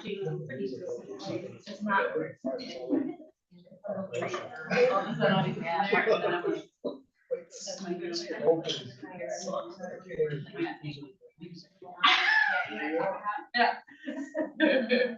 It's not. Yeah.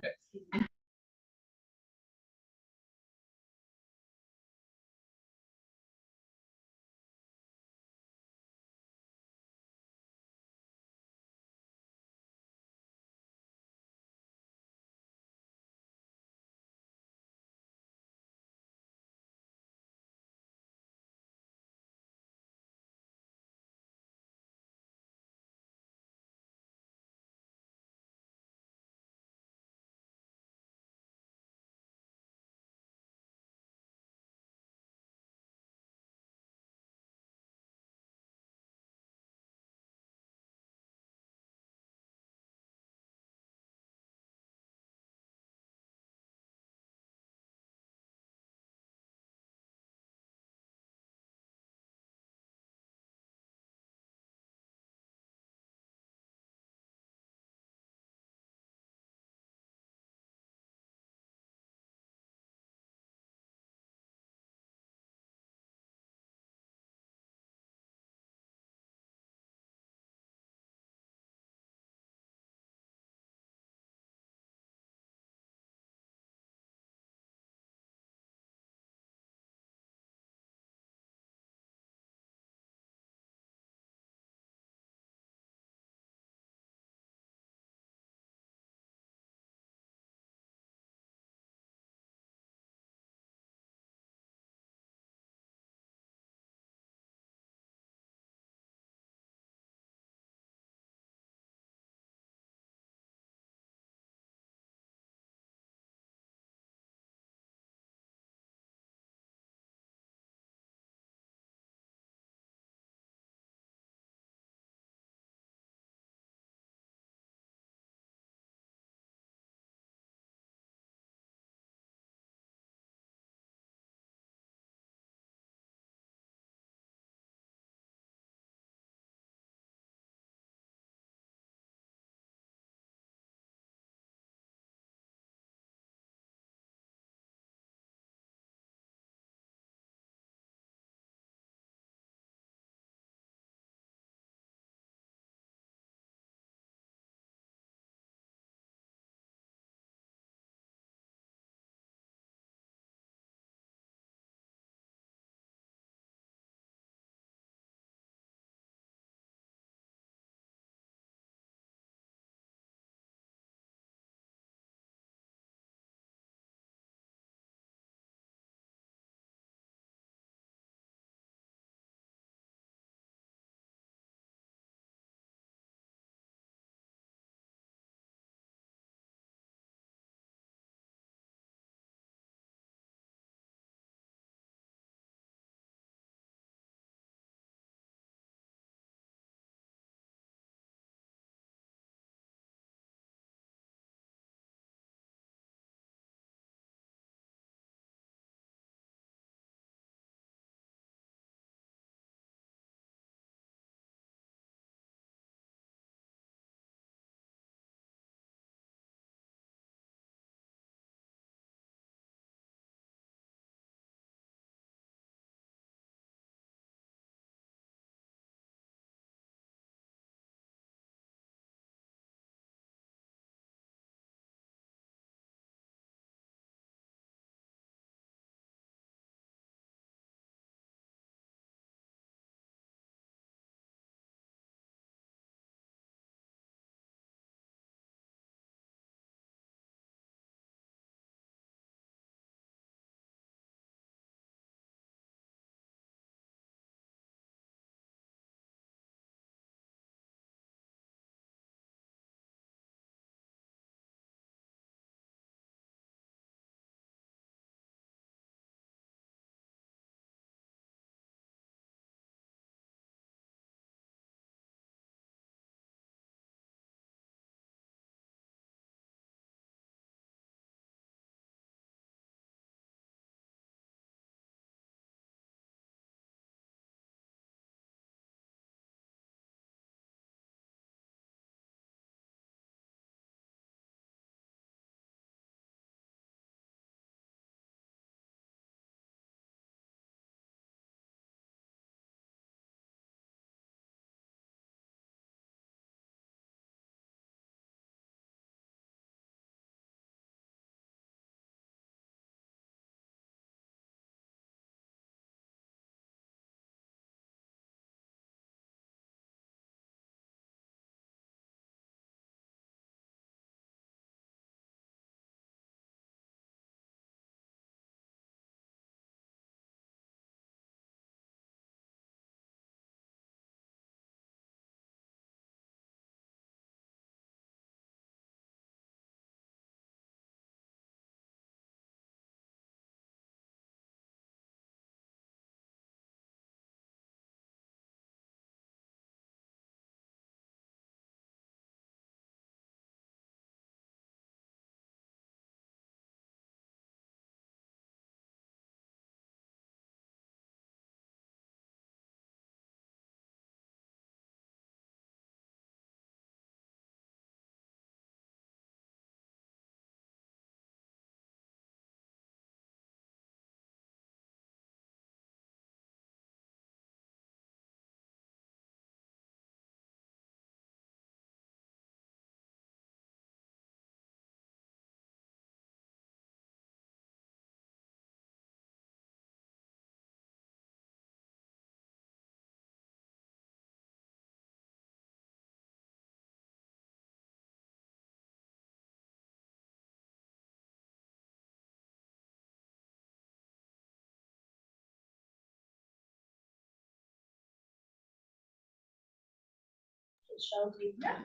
Michelle, do you? Yeah.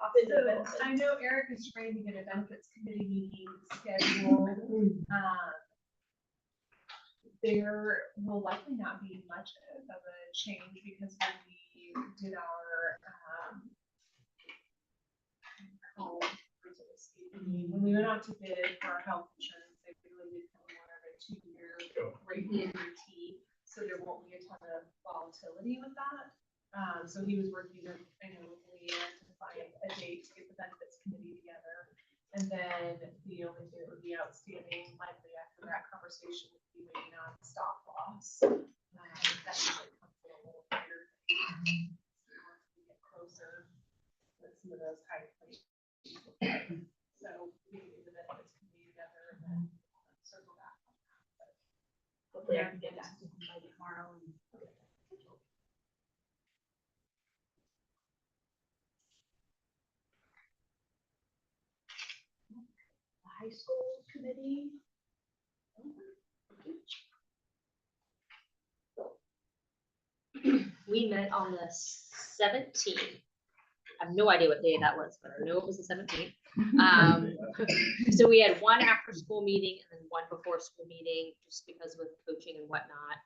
Often So benefits. I know Eric is trying to get a benefits committee meeting scheduled. There will likely not be much of a change because when we did our, when we went out to bid for our health insurance, they really did come more of a 2-year rate guarantee. So there won't be a ton of volatility with that. So he was working, I know, with Leanne to find a date to get the benefits committee together. And then the only thing that would be outstanding likely after that conversation would be waiting on stop loss. That usually comes in a little later. Once we get closer with some of those high places. So we can get the benefits committee together and then circle back on that. Hopefully I can get back to him by tomorrow. The high school committee. We met on the 17th. I have no idea what day that was, but I know it was the 17th. So we had one after school meeting and then one before school meeting, just because with coaching and whatnot.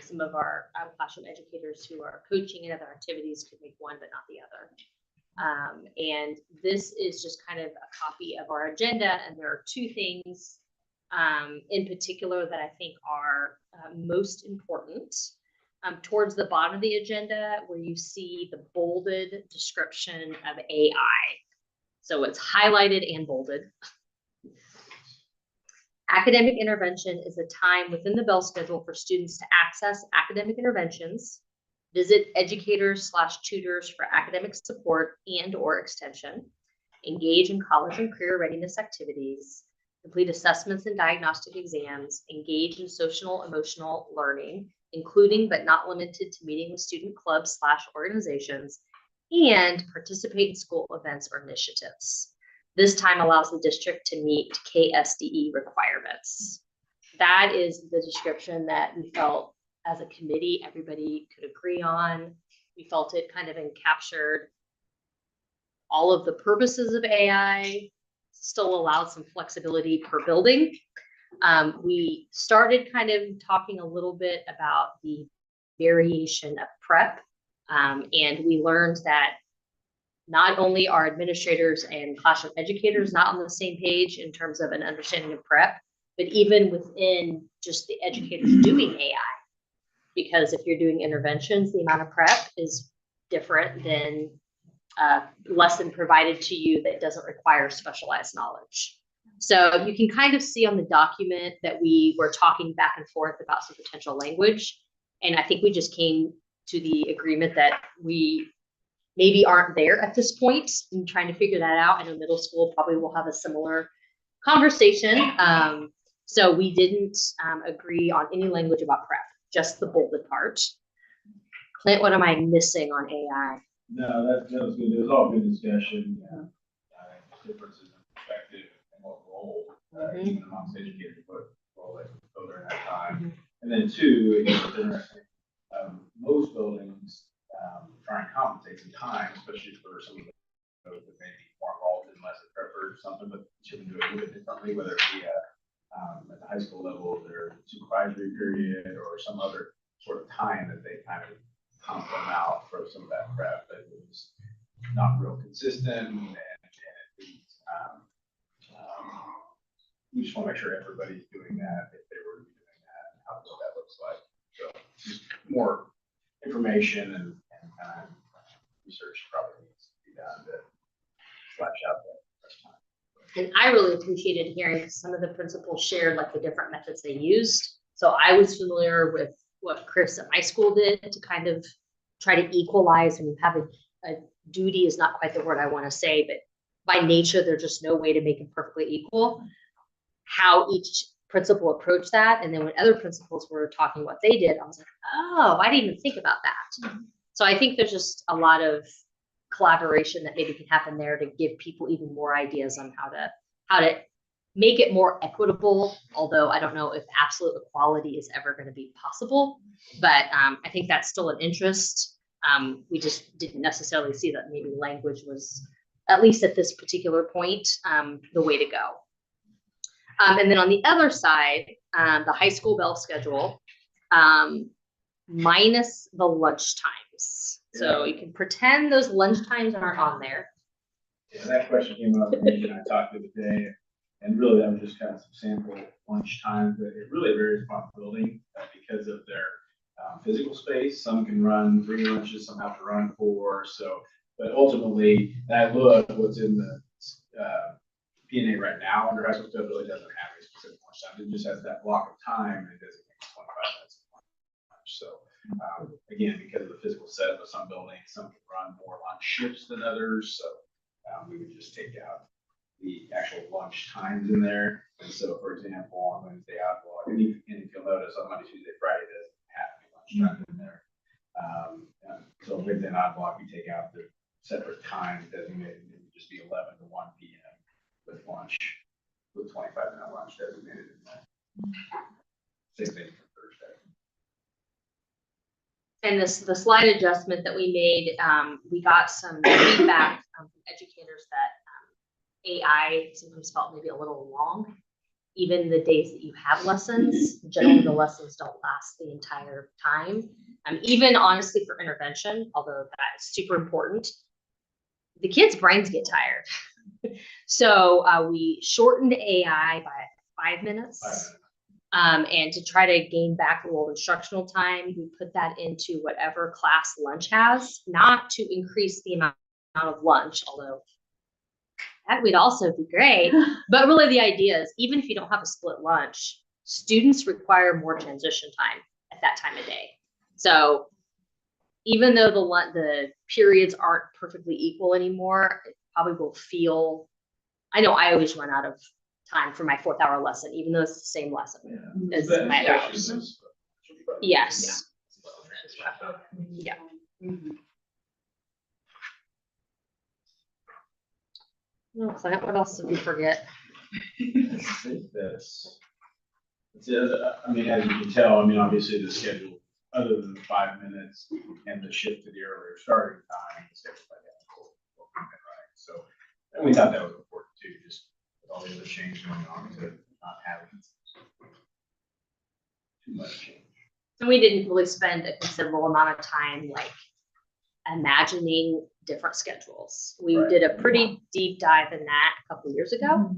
Some of our classroom educators who are coaching in other activities could make one, but not the other. And this is just kind of a copy of our agenda. And there are two things in particular that I think are most important. Towards the bottom of the agenda, where you see the bolded description of AI. So it's highlighted and bolded. Academic intervention is a time within the Bell schedule for students to access academic interventions, visit educators/tutors for academic support and/or extension, engage in college and career readiness activities, complete assessments and diagnostic exams, engage in social emotional learning, including but not limited to meeting with student clubs/organizations, and participate in school events or initiatives. This time allows the district to meet KSDE requirements. That is the description that we felt as a committee everybody could agree on. We felt it kind of encaptured all of the purposes of AI, still allowed some flexibility per building. We started kind of talking a little bit about the variation of prep, and we learned that not only are administrators and classroom educators not on the same page in terms of an understanding of prep, but even within just the educators doing AI. Because if you're doing interventions, the amount of prep is different than lesson provided to you that doesn't require specialized knowledge. So you can kind of see on the document that we were talking back and forth about some potential language. And I think we just came to the agreement that we maybe aren't there at this point in trying to figure that out. I know middle school probably will have a similar conversation. So we didn't agree on any language about prep, just the bolded part. Clint, what am I missing on AI? No, that was good. It was all good discussion. Differences in perspective and what role, even amongst educators, what role they fulfill during that time. And then two, it's interesting. Most buildings try and compensate some time, especially for some of those that may be more involved in less prep or something, but you can do it a little bit differently, whether it be at the high school level, their supervisory period or some other sort of time that they kind of comp them out for some of that prep, but it was not real consistent, and we just want to make sure everybody's doing that if they were to be doing that, and how what that looks like. So just more information and kind of research probably needs to be done to flesh out that time. And I really appreciated hearing some of the principals shared like the different methods they used. So I was familiar with what Chris at my school did to kind of try to equalize, and have a duty is not quite the word I want to say, but by nature, there's just no way to make them perfectly equal. How each principal approached that. And then when other principals were talking what they did, I was like, oh, I didn't even think about that. So I think there's just a lot of collaboration that maybe can happen there to give people even more ideas on how to make it more equitable, although I don't know if absolute equality is ever going to be possible, but I think that's still an interest. We just didn't necessarily see that maybe language was, at least at this particular point, the way to go. And then on the other side, the high school bell schedule, minus the lunch times. So you can pretend those lunch times aren't on there. Yeah, that question came up, and I talked the other day, and really that was just kind of some sample lunch times, but it really varies upon building because of their physical space. Some can run 3 lunches, some have to run 4. So, but ultimately, I look what's in the P&A right now under high school stuff really doesn't have a specific lunch time. It just has that block of time and it designates 25 minutes of lunch. So again, because of the physical setup of some buildings, some can run more lunch shifts than others. So we would just take out the actual lunch times in there. And so, for example, on Wednesday outlaw, and if you'll notice on Monday, Tuesday, Friday doesn't have any lunch time in there. So Wednesday night block, we take out the separate times designated. It would just be 11 to 1 p.m. with lunch, with 25-minute lunch designated in there. Same thing for Thursday. And the slide adjustment that we made, we got some feedback from educators that AI sometimes felt maybe a little long. Even the days that you have lessons, generally the lessons don't last the entire time. Even honestly for intervention, although that is super important, the kids' brains get tired. So we shortened AI by 5 minutes. And to try to gain back a little instructional time, we put that into whatever class lunch has, not to increase the amount of lunch, although that would also be great. But really the idea is, even if you don't have a split lunch, students require more transition time at that time of day. So even though the periods aren't perfectly equal anymore, it probably will feel, I know I always run out of time for my 4th hour lesson, even though it's the same lesson as my other hours. Yes. Yeah. No, Clint, what else did we forget? I think that's it. I mean, as you can tell, I mean, obviously the schedule, other than the 5 minutes and the shift to the earlier starting time, the schedule by that, right? So, and we thought that was important too, just with all the other changes going on, to not having too much change. And we didn't really spend a considerable amount of time like imagining different schedules. We Right. did a pretty deep dive in that a couple years ago.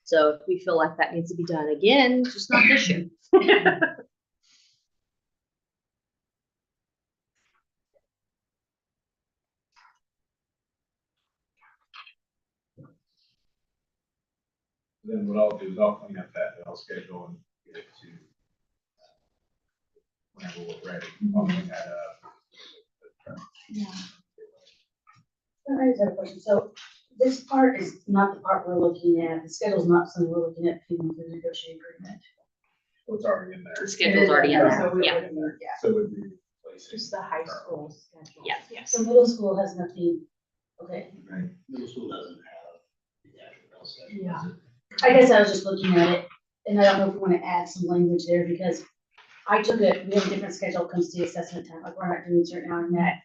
So if we feel like that needs to be done again, just not this year. Then what I'll do is I'll clean up that bell schedule and get it to whenever we're ready. I'll clean that up. Yeah. I just have a question. So this part is not the part we're looking at. The schedule's not something we're looking at people to negotiate agreement. Well, it's already in there. The schedule's already in So there. we're Yeah. looking at- yeah. So it would be replacing. Just the high school schedule. Yeah. So middle school has nothing, okay. Right. Middle school doesn't have the actual bell schedule. Yeah. does it? I guess I was just looking at it, and I don't know if we want to add some language there, because I took it, we have a different schedule comes to the assessment time, like we're not doing certain now, and that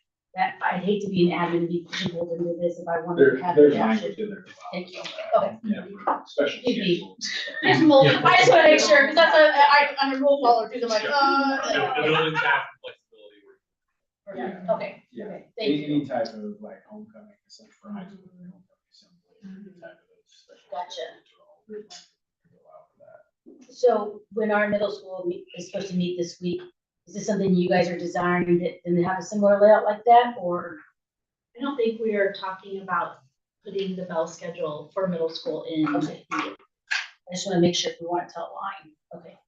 I'd hate to be an admin and be pulled into this if I wanted to have There's the language option. in there. Thank you. Okay. Yeah, for special Maybe. schedules. I just want to make sure, because I'm a rule follower too, I'm like, The buildings have flexibility where Yeah, okay, Yeah. okay, thank you. Any type of like homecoming, assembly for high school, homecoming assembly, type of those special. Gotcha. schedules are all designed to allow for that. So when our middle school is supposed to meet this week, is this something you guys are desiring that, and they have a similar layout like that, or? I don't think we are talking about putting the bell schedule for middle school in. Okay. I just want to make sure if we want it to align, okay.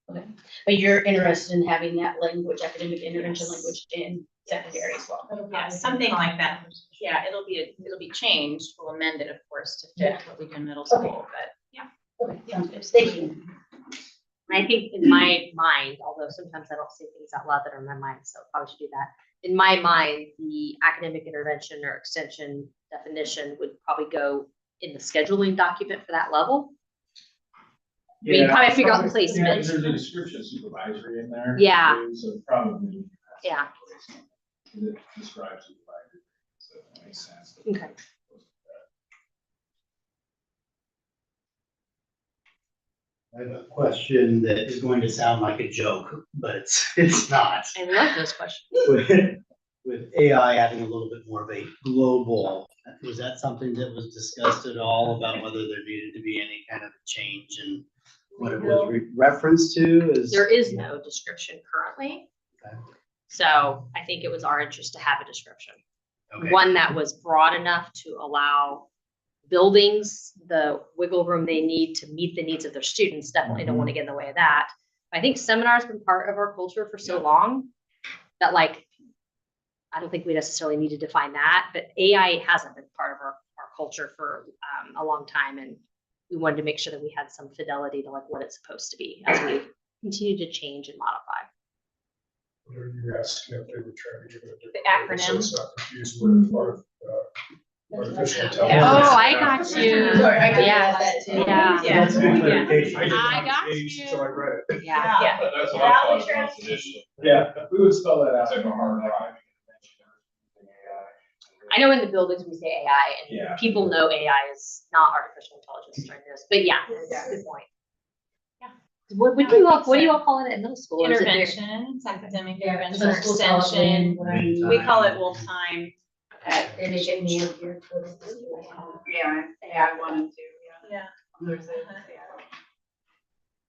Okay, but you're interested in having that language, academic intervention language in secondary as well? Yeah, something like that. Yeah, it'll be changed. We'll amend it, of course, to fit what we do in middle Okay. school, but yeah. Okay, sounds good, thank you. And I think in my mind, although sometimes I don't say things out loud that are in my mind, so I probably should do that. In my mind, the academic intervention or extension definition would probably go in the scheduling document for that level. I mean, probably figure out the Yeah, placement. there's a description of supervisory in there. Yeah. too, So probably. Yeah. it describes the library, so it makes sense. Okay. I have a question that is going to sound like a joke, but it's not. I love those questions. With AI having a little bit more of a global, was that something that was discussed at all about whether there needed to be any kind of change in what it was referenced to? There is no description currently. Okay. So I think it was our interest to have a description. Okay. One that was broad enough to allow buildings the wiggle room they need to meet the needs of their students. Definitely don't want to get in the way of that. I think seminars been part of our culture for so long that like, I don't think we necessarily need to define that, but AI hasn't been part of our culture for a long time. And we wanted to make sure that we had some fidelity to like what it's supposed to be as we continue to change and modify. Whatever you asked, if they were trying to give it a different. The acronym. So it's not confused with artificial intelligence. Oh, I got you. Sorry, I could Yeah. add that too. Yeah. That's a good Yeah. clarification. I got Engaged you. till I read it. Yeah. Yeah. That's what Yeah, I we thought tried was initially. Yeah, we would spell that out. It's like a hard drive. I know in the buildings we say AI and Yeah. people know AI is not artificial intelligence during this, but yeah, that's a good point. Yeah. What do you all call it at middle school? Or is it very- Interventions, academic Yeah, intervention, so or schools call it extension. when We call it wolf time. they make it near here. Yeah, I wanted to, Yeah. There's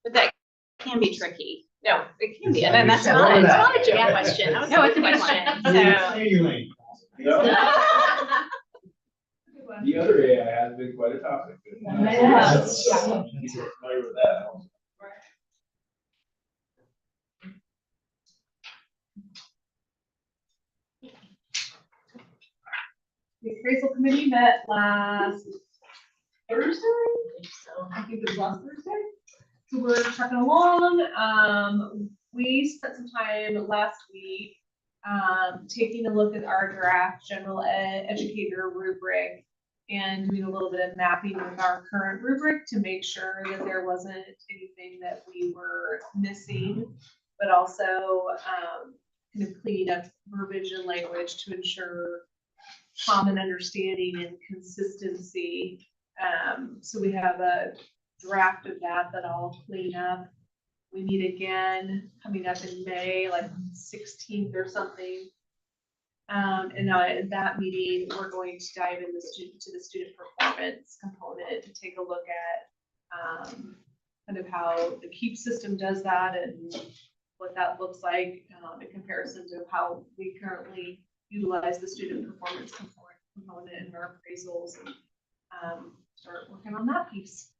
But that can be tricky. No, it can be, It's and that's not- not, it's Yeah. not a joke Yeah. question. That was No, a it's good a good question. one. So. Anyway. The other AI has been quite a topic. Yeah. So, people are familiar with that. The appraisal committee met last Thursday. I think it was last Thursday. So we're trucking along. We spent some time last week, taking a look at our draft general educator rubric and doing a little bit of mapping with our current rubric to make sure that there wasn't anything that we were missing, but also, kind of cleaning up verbiage and language to ensure common understanding and consistency. So we have a draft of that I'll clean up. We meet again coming up in May, like 16th or something. And in that meeting, we're going to dive into the student performance component to take a look at kind of how the KEEP system does that and what that looks like in comparison to how we currently utilize the student performance component in our appraisals and start working on that piece.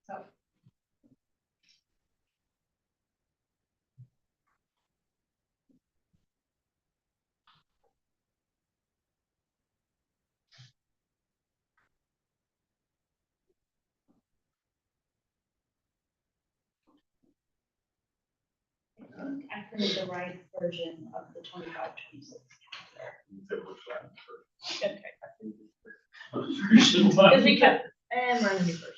So. I printed the right version of the 25-26 Because we kept, and we're in the new version.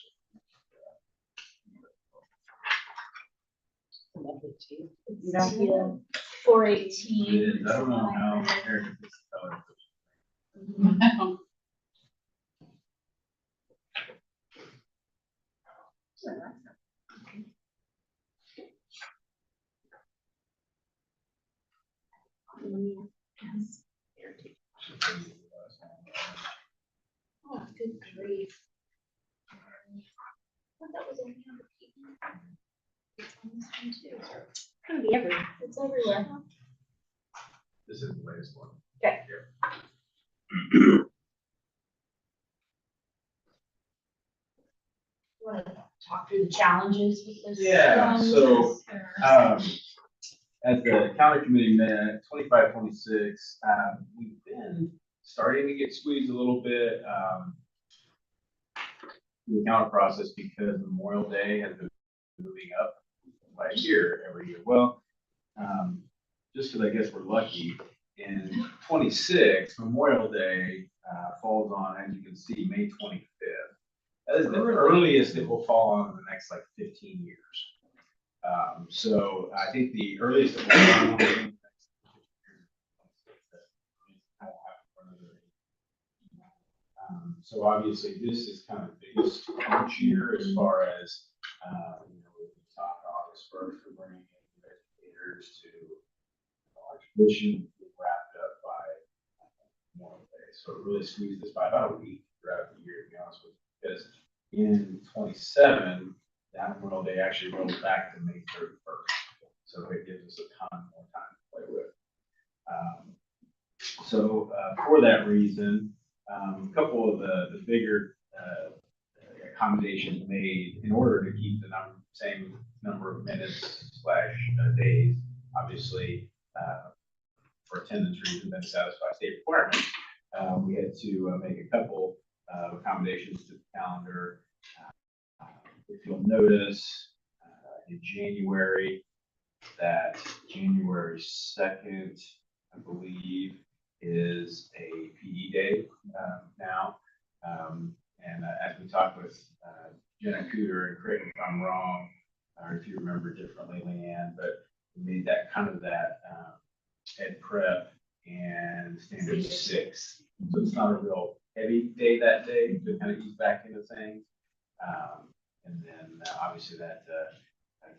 You don't feel 418. I don't know how compared to this color. Oh, good grief. I thought that was only on the key. It's on this one too. It's gonna be everywhere. It's everywhere. This is the latest one. Okay. Want to talk through the challenges with this? Yeah, so, as the county committee met, 25, 26, we've been starting to get squeezed a little bit, through the counter process because Memorial Day has been moving up by a year every year. Well, just because I guess we're lucky, in 26, Memorial Day, falls on, as you can see, May 25th. That is the earliest it will fall on in the next like 15 years. So I think the earliest it will fall on in the next 15 years is So obviously, this is kind of the biggest crunch year as far as, we talked August 1st, we're bringing in educators to our tradition, being wrapped up by Memorial Day. So it really squeezed us by about a week throughout the year, to be honest with you, because in 27, that Memorial Day actually rolls back to May 31st. So it gives us a ton more time to play with. So for that reason, a couple of the bigger accommodations made in order to keep the same number of minutes / days, obviously, for attendance reasons and satisfy state requirements. We had to make a couple of accommodations to the calendar. If you'll notice, in January, that January 2nd, I believe, is a PE day now. And as we talked with Jenna Cooter, and correct me if I'm wrong, or if you remember differently, Leanne, but we made that kind of that ed prep and standard 6. So it's not a real heavy day that day to kind of ease back into things. And then obviously that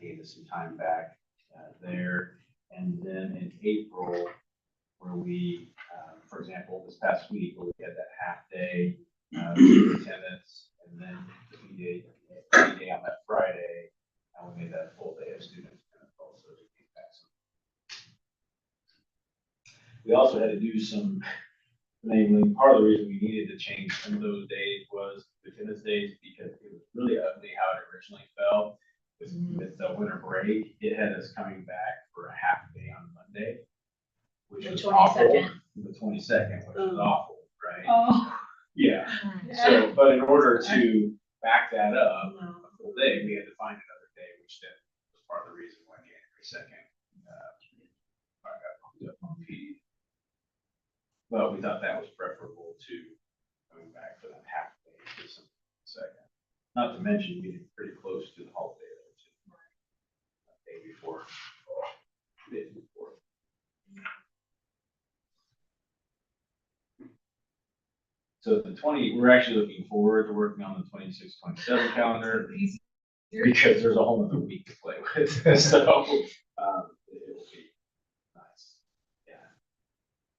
gave us some time back there. And then in April, where we, for example, this past week, where we had that half day attendance, and then the day on that Friday, and we made that full day of students kind of also to keep back some. We also had to do some, namely, part of the reason we needed to change some of those days was the attendance days, because it was really ugly how it originally fell. With the winter break, it had us coming back for a half day on Monday, which The was 22nd. awful. The 22nd, which was awful, right? Oh. Yeah. So, but in order to back that up a full day, we had to find another day, which then was part of the reason why January 2nd, I got pumped up on PD. Well, we thought that was preferable to coming back for that half day to some second. Not to mention getting pretty close to the holiday there too. Day before, day before. So the 20, we're actually looking forward to working on the 26, 27 calendar because there's a whole other week to play with. So it will be nice. Yeah.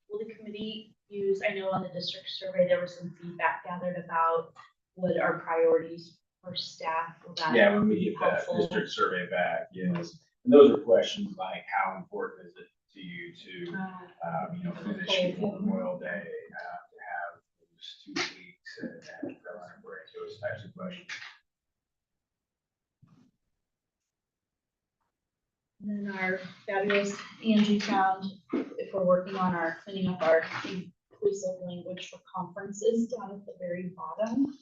Will the committee use, I know on the district survey, there was some feedback gathered about what our priorities for staff. Will that Yeah, when we be get that helpful? district survey back, yes. And those are questions like how important is it to you to, finish before Memorial Day, to have those 2 weeks and Carolina break, those types of questions. And then our fabulous Angie found, if we're working on our cleaning up our inclusive language for conferences down at the very bottom.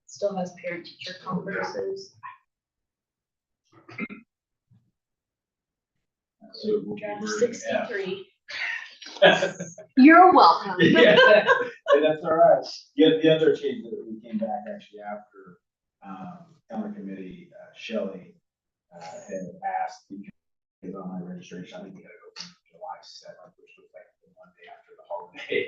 Still has parent teacher conferences. So we'll be Draft version F. 63. You're welcome. Yeah, and that's all right. Yeah, the other change that we came back actually after, calendar committee, Shelley, had asked, because online registration, I think we had to go from July 7th, which was like the Monday after the holiday,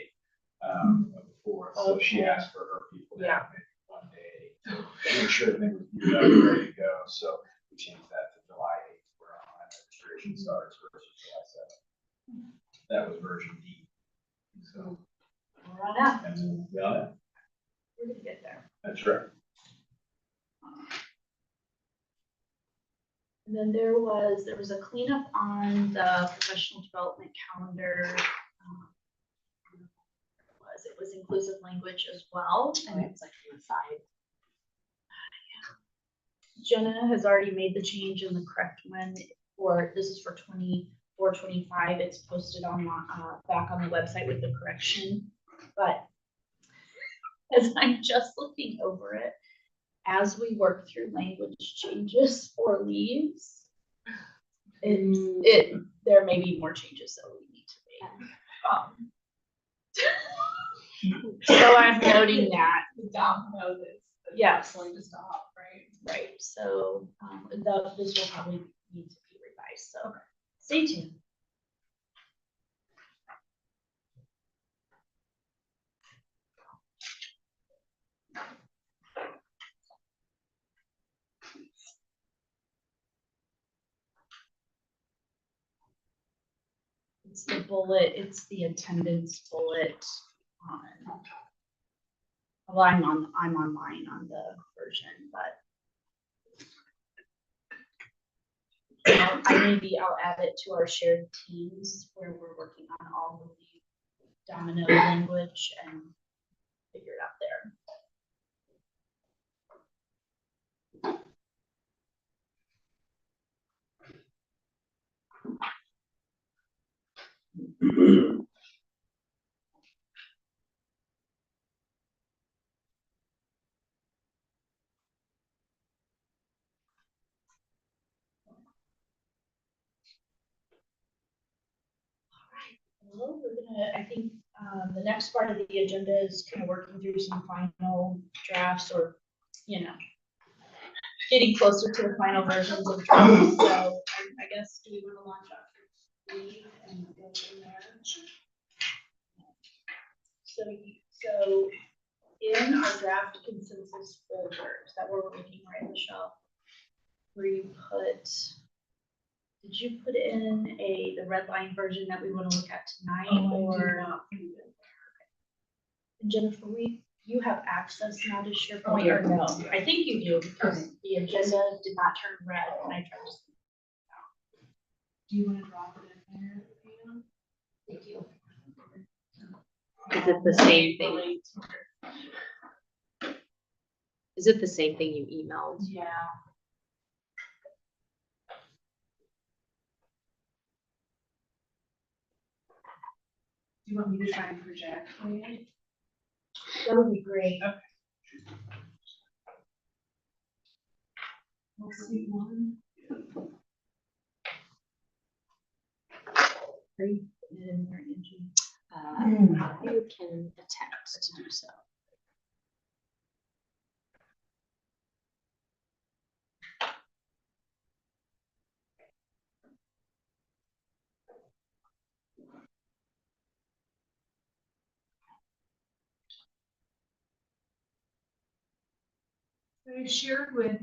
of the 4th. So she asked for her people to have maybe 1 day to make sure everything was geared up and ready to go. So we changed that to July 8th, where online registration starts versus July 7th. That was version D. So, We're on that. and then, yeah, We're gonna get there. that's right. And then there was a cleanup on the professional development calendar. It was inclusive language as well. And it's like inside. Jenna has already made the change in the correct one, or this is for 24-25. It's posted on back on the website with the correction. But as I'm just looking over it, as we work through language changes for leaves, there may be more changes that we need to make. So I'm noting that. The domino that's Yes. going to stop, right? Right, so, this will probably need to be revised, so stay tuned. It's the bullet, it's the attendance bullet on. Well, I'm on mine on the version, but. I'll add it to our shared teams where we're working on all of the domino language and figure it out there. Well, I think, the next part of the agenda is kind of working through some final drafts or, getting closer to the final versions of drafts. So I guess, do we want to launch out three and go from there? So in our draft consensus folder, is that where we're looking, right, Michelle? Where you did you put in the red line version that we want to look at tonight, or? And Jennifer, you have access now to SharePoint, or no? I think you do, because the agenda did not turn red when I tried to. Do you want to drop it in there, Pam? Thank you. Is it the same thing? Is it the same thing you emailed? Yeah. Do you want me to try and project for you? That would be great. Okay. Let's see one. Are you in there, Angie? You can attempt to do so. I shared with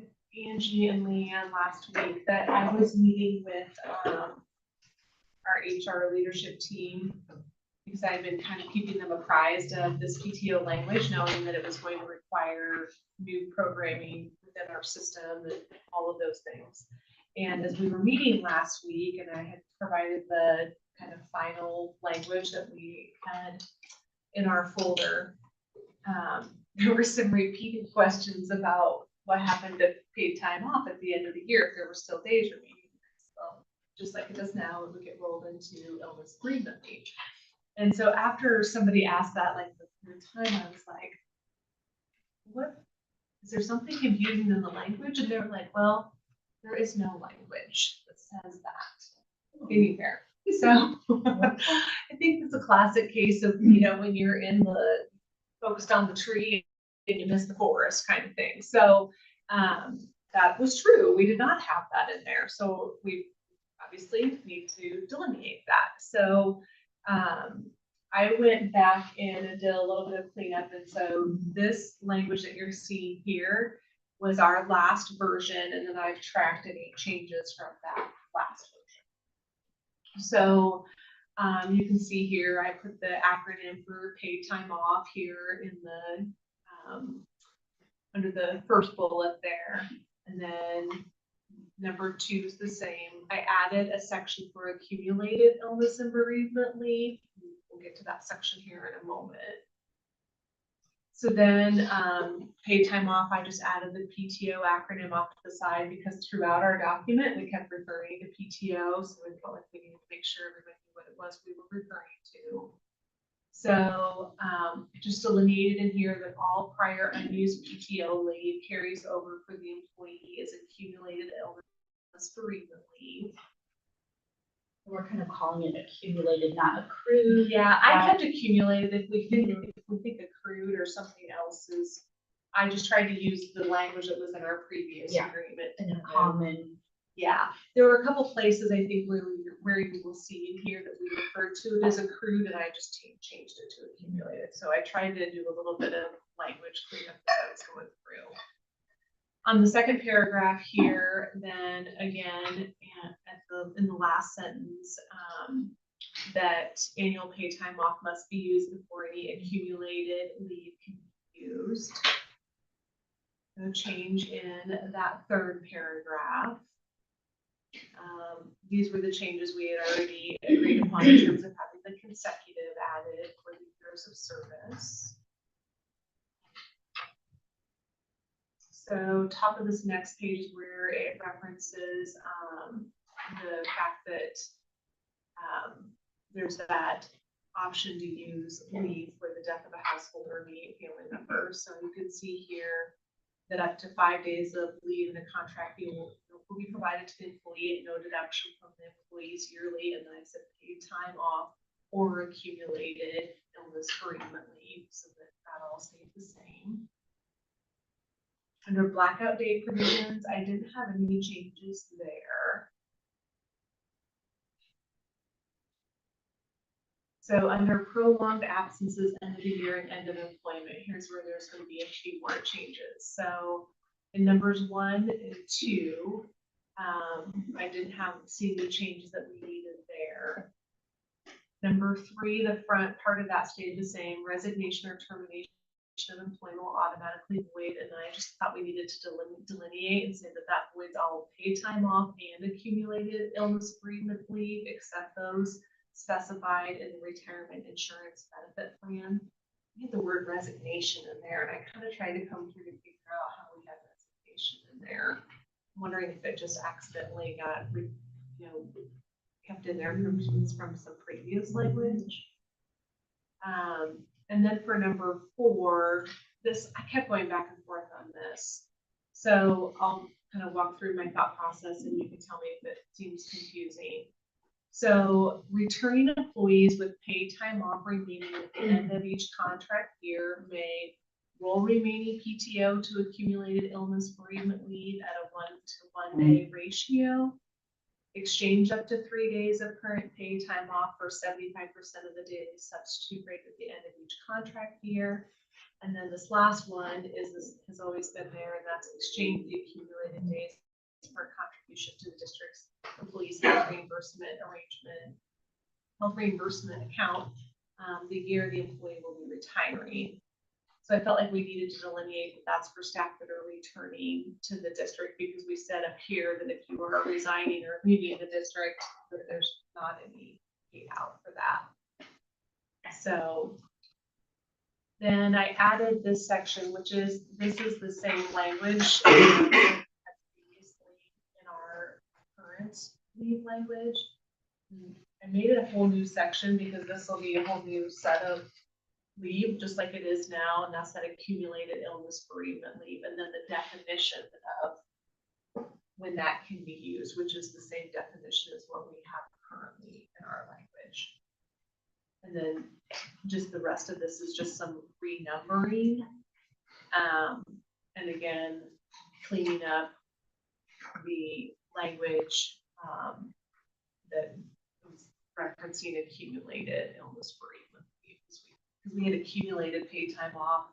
Angie and Leanne last week that I was meeting with our HR leadership team because I've been kind of keeping them apprised of this PTO language, knowing that it was going to require new programming within our system and all of those things. And as we were meeting last week, and I had provided the kind of final language that we had in our folder, there were some repeated questions about what happened to paid time off at the end of the year, if there were still days remaining. So just like it does now, it would get rolled into illness bereavement leave. And so after somebody asked that, like the third time, I was like, what, is there something confusing in the language? And they were like, well, there is no language that says that anywhere. So I think it's a classic case of, when you're in the focused on the tree and you miss the forest kind of thing. So that was true. We did not have that in there. So we obviously need to delineate that. So I went back in and did a little bit of cleanup. And so this language that you're seeing here was our last version. And then I've tracked any changes from that last version. So you can see here, I put the acronym for paid time off here in the, under the first bullet there. And then number 2 is the same. I added a section for accumulated illness and bereavement leave. We'll get to that section here in a moment. So then paid time off, I just added the PTO acronym off to the side because throughout our document, we kept referring to PTO. So we felt like we needed to make sure everybody knew what it was we were referring to. So just delineated in here that all prior unused PTO leave carries over for the employee as accumulated illness bereavement leave. We're kind of calling it accumulated, not accrued. Yeah, I kept accumulated. If we think accrued or something else is, I just tried to use the language that was in our previous agreement. In a common. Yeah, there were a couple places I think where you will see in here that we referred to it as accrued, and I just changed it to accumulated. So I tried to do a little bit of language cleanup that I was going through. On the second paragraph here, then again, in the last sentence, that annual pay time off must be used before any accumulated leave can be used. No change in that third paragraph. These were the changes we had already agreed upon in terms of having the consecutive added for the years of service. So top of this next page is where it references the fact that there's that option to use leave for the death of a household or immediate family member. So you can see here that up to 5 days of leave in a contract will be provided to the employee at no deduction from the employee's yearly and then I said paid time off or accumulated illness bereavement leave, so that all stays the same. Under blackout date provisions, I didn't have any changes there. So under prolonged absences, end of the year and end of employment, here's where there's going to be a few more changes. So in numbers 1 and 2, I didn't see the changes that we needed there. Number 3, the front part of that stayed the same. Resignation or termination of employment will automatically void, and I just thought we needed to delineate and say that voids all paid time off and accumulated illness bereavement leave, except those specified in the retirement insurance benefit plan. I had the word resignation in there, and I kind of tried to come through to figure out how we had resignation in there. I'm wondering if it just accidentally got, kept in there from some previous language. And then for number 4, I kept going back and forth on this. So I'll kind of walk through my thought process and you can tell me if it seems confusing. So returning employees with paid time off remaining at the end of each contract year may roll remaining PTO to accumulated illness bereavement leave at a 1-to-1 day ratio, exchange up to 3 days of current paid time off for 75% of the daily substitute rate at the end of each contract year. And then this last one has always been there, and that's exchange the accumulated days for contribution to the district's employees health reimbursement account the year the employee will be retiring. So I felt like we needed to delineate that that's for staff that are returning to the district, because we said up here that if you are resigning or leaving the district, that there's not any paid out for that. So then I added this section, this is the same language as previously in our current leave language. I made it a whole new section because this will be a whole new set of leave, just like it is now, and that's that accumulated illness bereavement leave, and then the definition of when that can be used, which is the same definition as what we have currently in our language. And then just the rest of this is just some renumbering, and again, cleaning up the language that was referencing accumulated illness bereavement leave, because we had accumulated paid time off.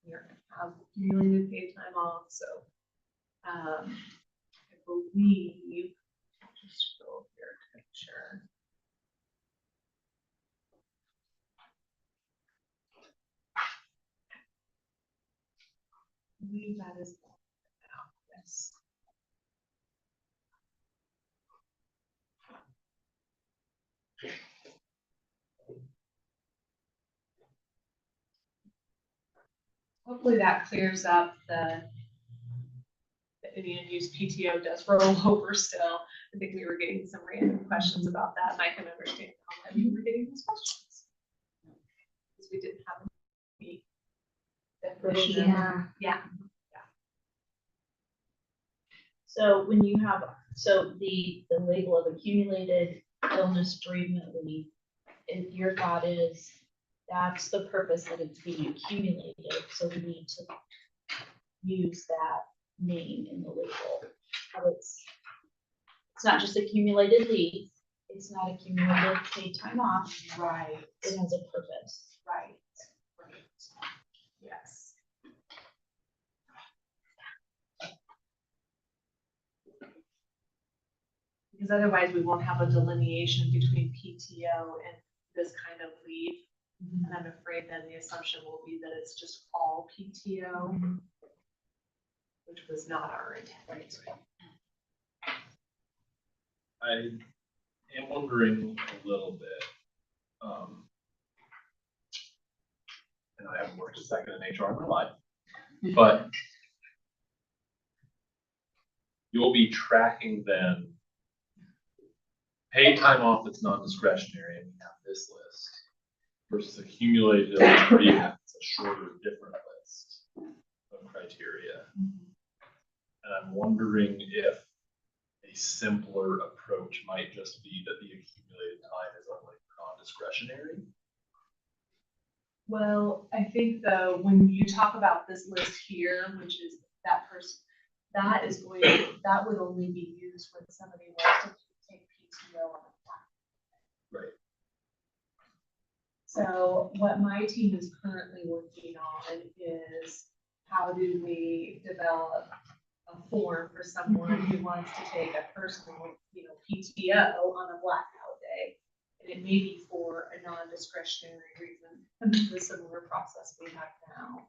We are going to have accumulated paid time off, so I believe, just go here to make sure. I believe that is now, yes. Hopefully that clears up the any unused PTO does roll over still. I think we were getting some random questions about that, and I can understand how we were getting these questions. Because we didn't have any definition. Yeah. So when you have, the label of accumulated illness bereavement leave, if your thought is that's the purpose that it's being accumulated, so we need to use that name in the label. But it's not just accumulated leave, it's not accumulated paid time off. Right. It has a purpose. Right. Yes. Because Because otherwise we won't have a delineation between PTO and this kind of leave. And I'm afraid then the assumption will be that it's just all PTO, which was not our intent. I am wondering a little bit, and I haven't worked a second in HR in my life, but you'll be tracking then paid time off that's non-discretionary, and we have this list versus accumulated illness where you have a shorter, different list of criteria. And I'm wondering if a simpler approach might just be that the accumulated time is only non-discretionary. Well, I think though, when you talk about this list here, which is that person, that is going, that would only be used when somebody wants to take PTO on a flat. Right. So what my team is currently working on is how do we develop a form for someone who wants to take a personal, PTO on a blackout day. And it may be for a non-discretionary reason, the similar process we have now.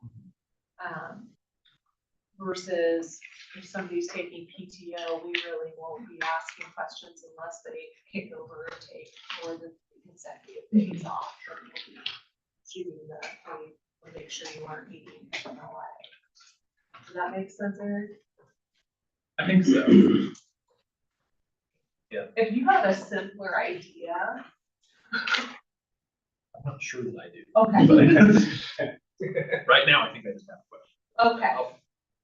Versus if somebody's taking PTO, we really won't be asking questions unless they kick over and take more than 3 consecutive days off. Or we'll be shooting the, we'll make sure you aren't eating FMLA. Does that make sense, Eric? I think so. If you have a simpler idea. I'm not sure that I do. Okay. But right now, I think I just have a question. Okay.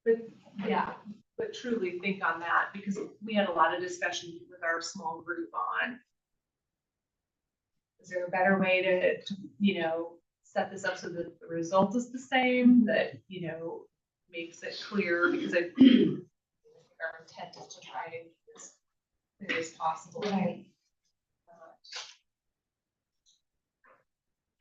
But yeah, but truly think on that, because we had a lot of discussion with our small group on, is there a better way to set this up so that the result is the same, that, makes it clear, because our intent is to try and be as clear as possible. Right.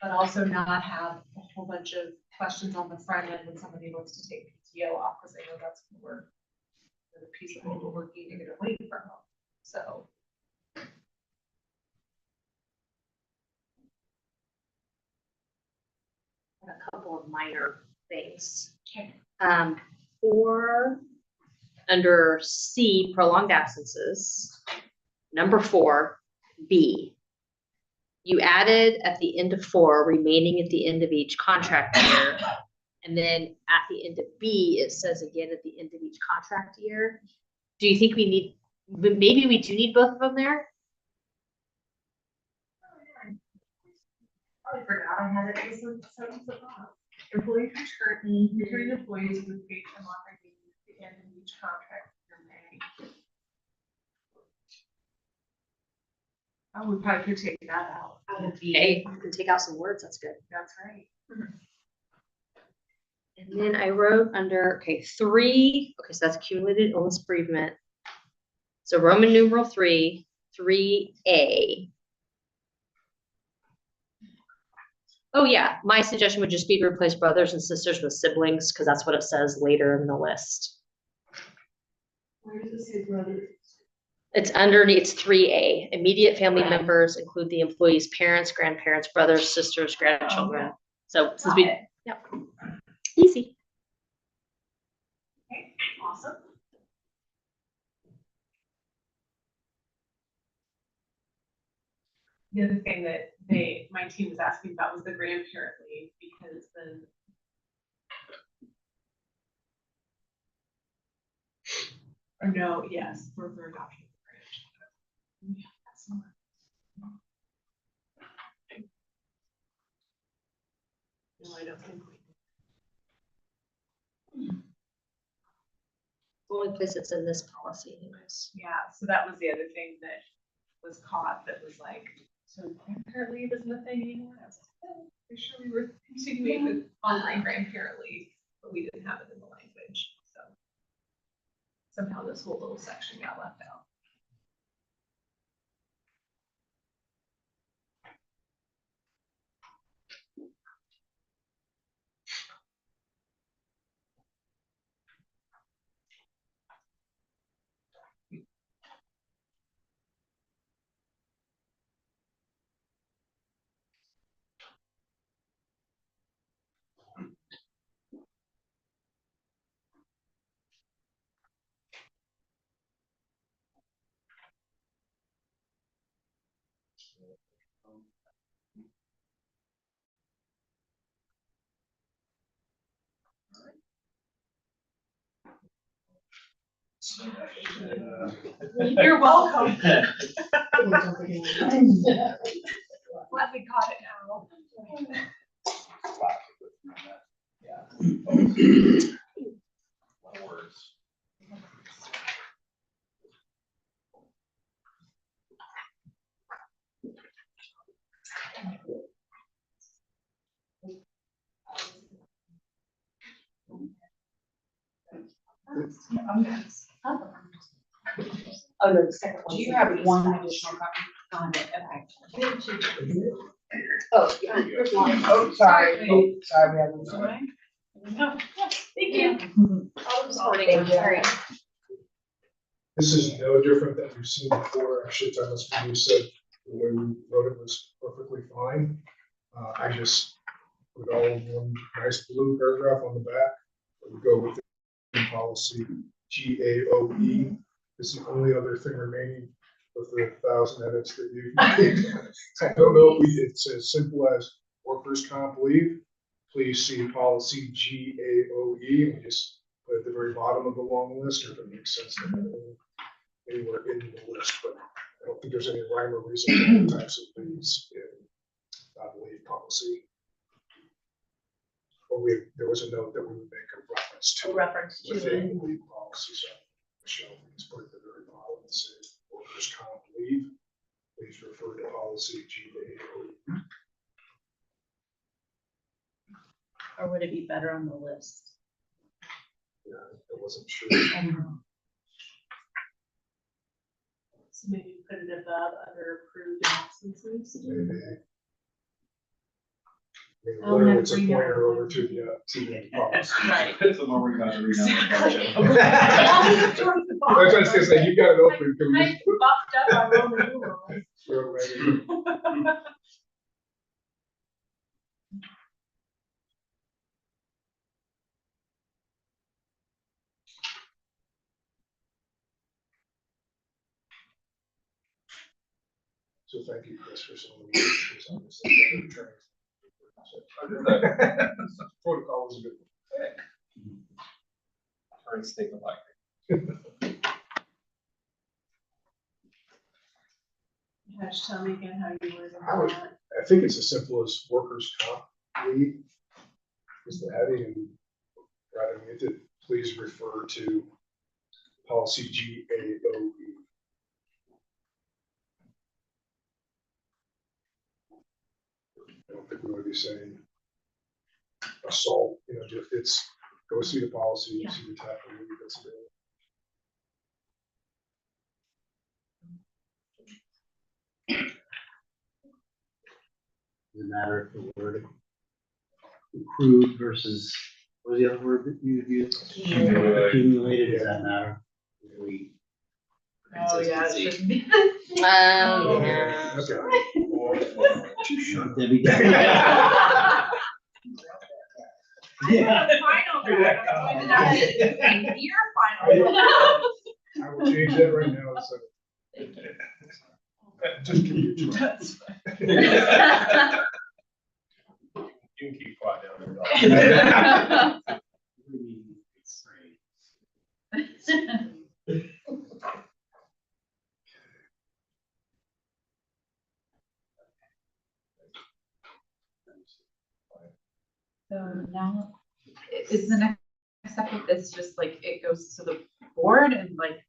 But also not have a whole bunch of questions on the front end when somebody wants to take PTO off, because I know that's the piece of what we're working to get away from. So. A couple of minor things. Okay. For under C, prolonged absences, number 4, B. You added at the end of 4, remaining at the end of each contract year. And then at the end of B, it says again at the end of each contract year. Do you think we need, maybe we do need both of them there? I forgot I had it as a sentence above. Employees returning employees with paid time off at the end of each contract year may. Oh, we probably could take that out. Hey, you can take out some words, that's good. That's right. And then I wrote under, 3, so that's accumulated illness bereavement. So Roman numeral 3, 3A. Oh yeah, my suggestion would just be to replace brothers and sisters with siblings, because that's what it says later in the list. Where does it say brothers? It's underneath, it's 3A. Immediate family members include the employee's parents, grandparents, brothers, sisters, grandchildren. So since we, yep, easy. Okay, awesome. The other thing that my team was asking about was the grandparent leave, because then. Or no, yes, for adoption. Yeah, that's not. No, I don't think we. The only place it's in this policy anyways. Yeah, so that was the other thing that was caught, that was like, so grandparent leave isn't a thing anymore. I was like, oh, pretty sure we were continuing with honoring grandparent leave, but we didn't have it in the language, so. Somehow this whole little section got left out. You're welcome. Glad we caught it now. Lot of words. Oh, no, the second one. Do you have one additional copy on it? Okay. Oh, yeah. There's one. Oh, sorry. Oh, sorry, we have one. Sorry. No, thank you. Oh, sorry. Sorry. This is no different than we've seen before. Actually, Thomas, when you said the way we wrote it was perfectly fine. I just put all in one nice blue paragraph on the back. We go with the policy GAOE. Is the only other thing remaining with the 1,000 edits that you've made. I don't know if it's as simple as workers' comp leave. Please see policy GAOE. We just put at the very bottom of the long list, or if it makes sense to have it anywhere in the list, but I don't think there's any rhyme or reason for the types of things in, I believe, policy. Or there was a note that we would make a reference to. Reference to Within it. the leave policy, so Michelle, we just put at the very bottom and say, workers' comp leave, please refer to policy GAOE. Or would it be better on the list? Yeah, I wasn't sure. So maybe put it above other approved absences. Maybe. I Oh, mean, literally, never it's a bring pointer up over one. to the policy. Right. So now we're gonna have to read out the budget. That's what I was gonna say, you got it open, can we I just buffed up on Roman numerals. throw it right in? So thank you, Chris, for some of the issues on this. Protocol was a good one. Turns think alike. Gosh, tell me again how you worded I would- that. I think it's as simple as workers' comp leave. Is the heading, and right underneath it, please refer to policy GAOE. I don't think we would be saying assault, just it's, go see the policy, Yeah. see the type of leave that's available. Does it matter if the word accrued versus, what was the other word that you used? Accumulated, does that matter? We- Oh, yeah, it Consistency. should be. Oh, yeah. Okay. Debbie, Debbie. Yeah. Final Hear that, draft, I'm going to have it in your final. I will change that right now, so. Just give me a choice. You can keep quiet down there. dog. So now, is the next step of this just like it goes to the board and like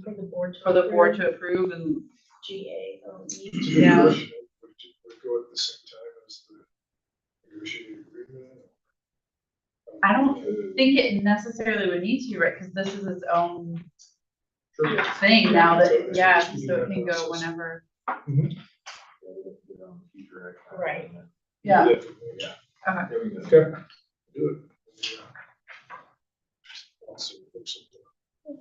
For the board. for the board to approve and? GAOE. It's a good Yeah. question. Would go at the same time as the negotiated agreement? I don't think it necessarily would need to, right, because this is its own Sure. thing now So that, it's yeah, just so that it can go process. whenever. Right. Yeah. Yeah. Okay. There we go. Okay. Do it. Yeah. I'll see what looks like.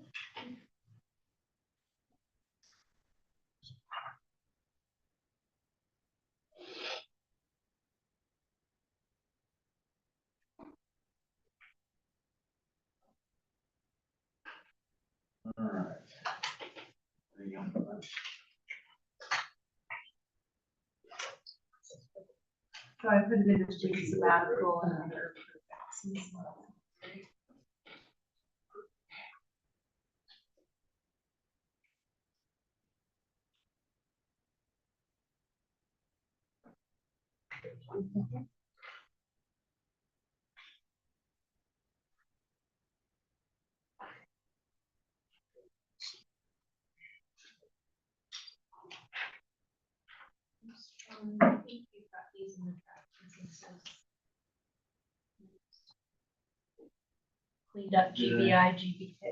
All right. There you go. So I put it in between sabbatical and other absence. I think you've got these in the draft consensus. Cleaned up GBI, GBK.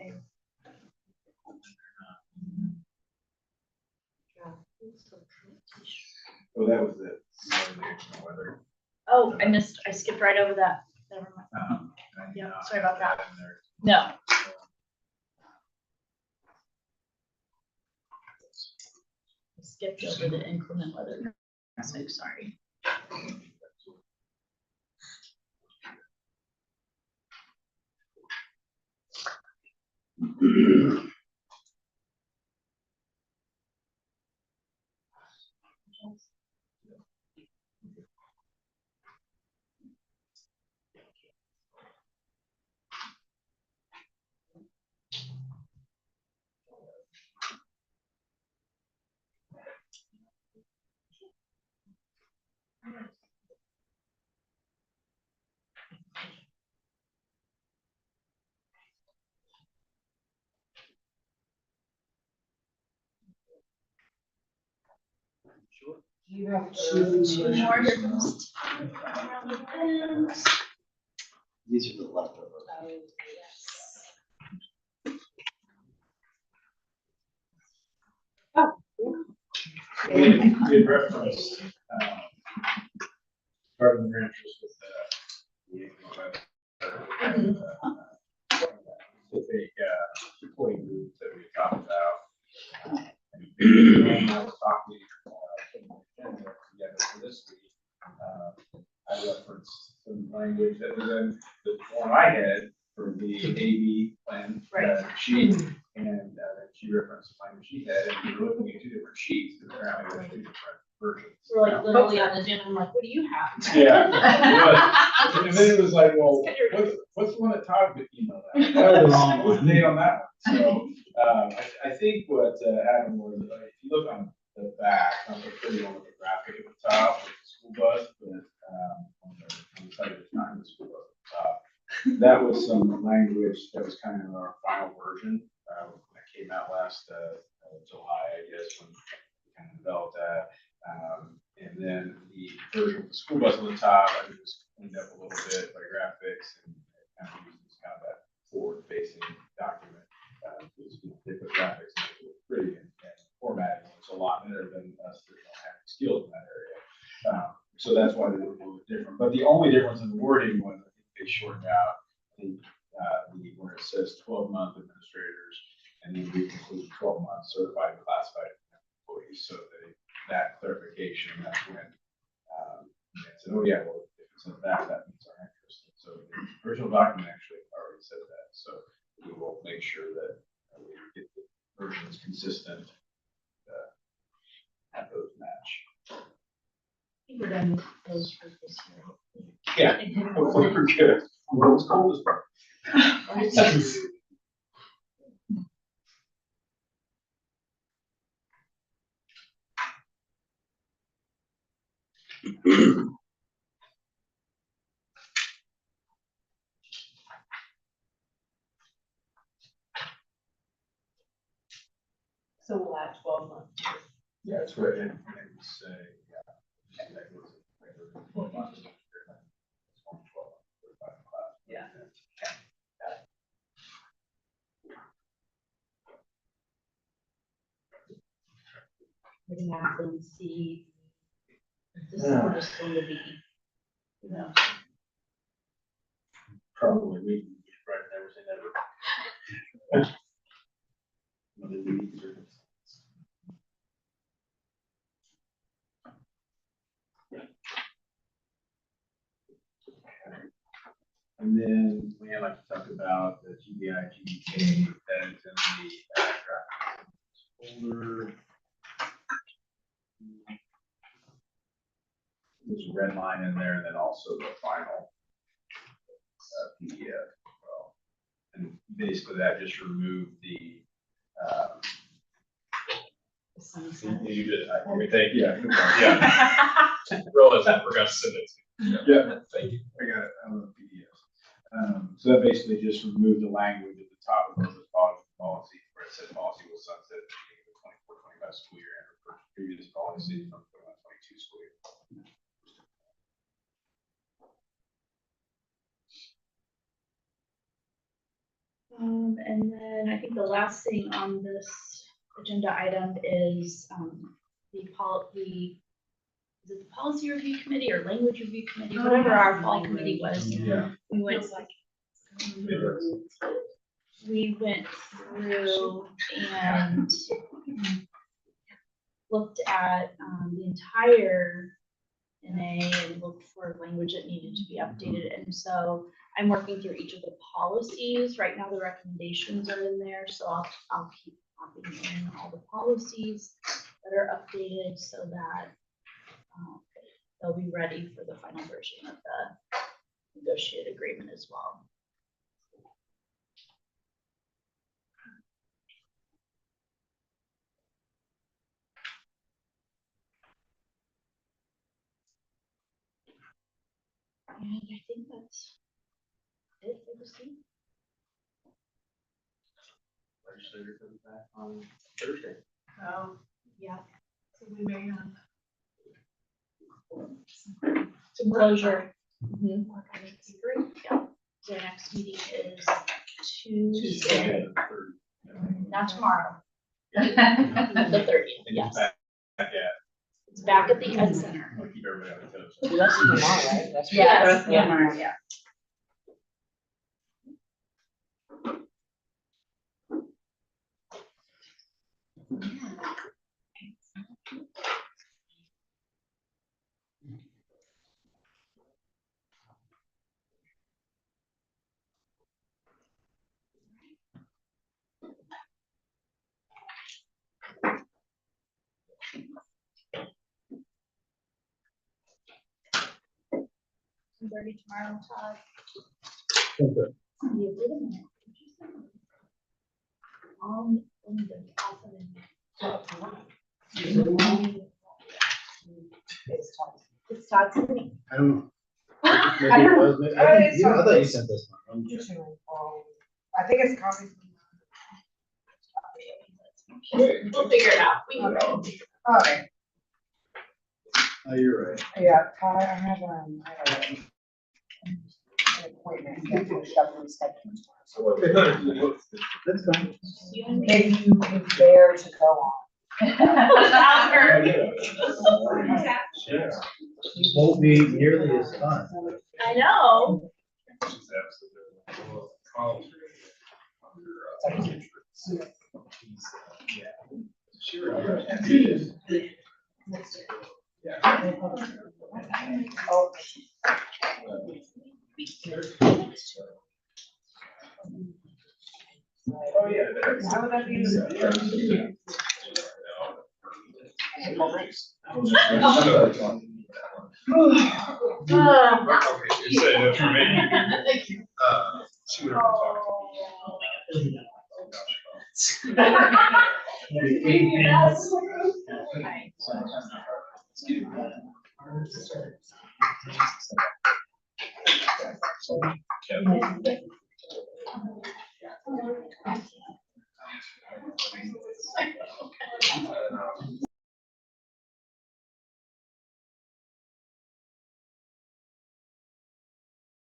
So that was it. Whether, Oh, I skipped right over that. Never mind. Yeah, sorry about that. No. I skipped over the inclement weather. So sorry. You have Two more here comes. These are the leftovers. we had referenced, carbon ranches with the specific, employee groups that we talked about. And I was talking, together for this week, I referenced some language that was in the form I had for the AV plan. Sheet, and she referenced the language she had, and we were looking at two different sheets, because apparently there's two different versions. We're like literally on the gym. I'm like, what do you have? Yeah. And then it was like, well, what's the one that Todd emailed out? That was the wrong one. Date on that one. So, I think what happened was, if you look on the back, I'm pretty on the graphic at the top, with the school bus, but, on the side of the time, the school bus at the top. That was some language that was kind of our final version, that came out last, July, I guess, when we kind of developed that. And then the version of the school bus on the top, I just cleaned up a little bit by graphics and kind of used kind of that forward-facing document. They put graphics and it was pretty and formatting. It's a lot better than us that don't have skills in that area. So that's why they're a little bit different. But the only difference in the wording was I think they shortened out where it says 12-month administrators, and then we include 12-month certified and classified employees. So that clarification, that's when they said, oh yeah, well, if it's in the back, that means our interest. And so the original document actually already said that. So we will make sure that we get the versions consistent, have those match. I think we're done with those for this year. Yeah, we're good. World's coldest part. So we'll add 12 months. Yeah, it's right. And we say, yeah. That goes like 12 months. Yeah. We're gonna have them see. This is all just going to be, you know. Probably we can get right and everything ever. And then we have like to talk about the GBI, GBK that is in the draft folder. This a red line in there, and then also the final PDF. Well, and basically that just removed the, You did, thank you. yeah. Yeah. Realize I forgot to send it to you. Yeah, thank you. I got it. I love PDFs. So that basically just removed the language at the top of the policy where it said policy will sunset at the beginning of the 24-25 school year and refer to previous policies from 21-22 school year. And then I think the last thing on this agenda item is, is it the policy review committee or language review committee, whatever our fall committee was. Yeah. We went through and looked at, the entire NA and looked for language that needed to be updated. And so I'm working through each of the policies. Right now, the recommendations are in there, so I'll keep popping in all the policies that are updated so that they'll be ready for the final version of the negotiated agreement as well. And I think that's it for this week. Legislator comes back on Thursday. Oh, yeah, so we may have. Some closure. Yeah. So our next meeting is Tuesday, not tomorrow. The 30th, And yes. it's back at, It's back at the Ed Center. I'll keep everybody on the toes. That's tomorrow, right? That's Yes, yeah. yeah. Yeah. Thirty tomorrow, Todd. Okay. Yeah, wait a minute. It's Todd's meeting. I don't know. Maybe it was, maybe- I thought you sent this one. I think it's copies. We'll figure it out. We can go. Okay, Oh, you're right. yeah, Todd, I have, I have an appointment, scheduled, scheduled. That's fine. You and me. Maybe you can bear to go on. It won't be nearly as fun. I know. Oh. Oh, yeah. How would that be? Okay, you said it for me. She would have talked to me. Maybe 8 minutes. Okay.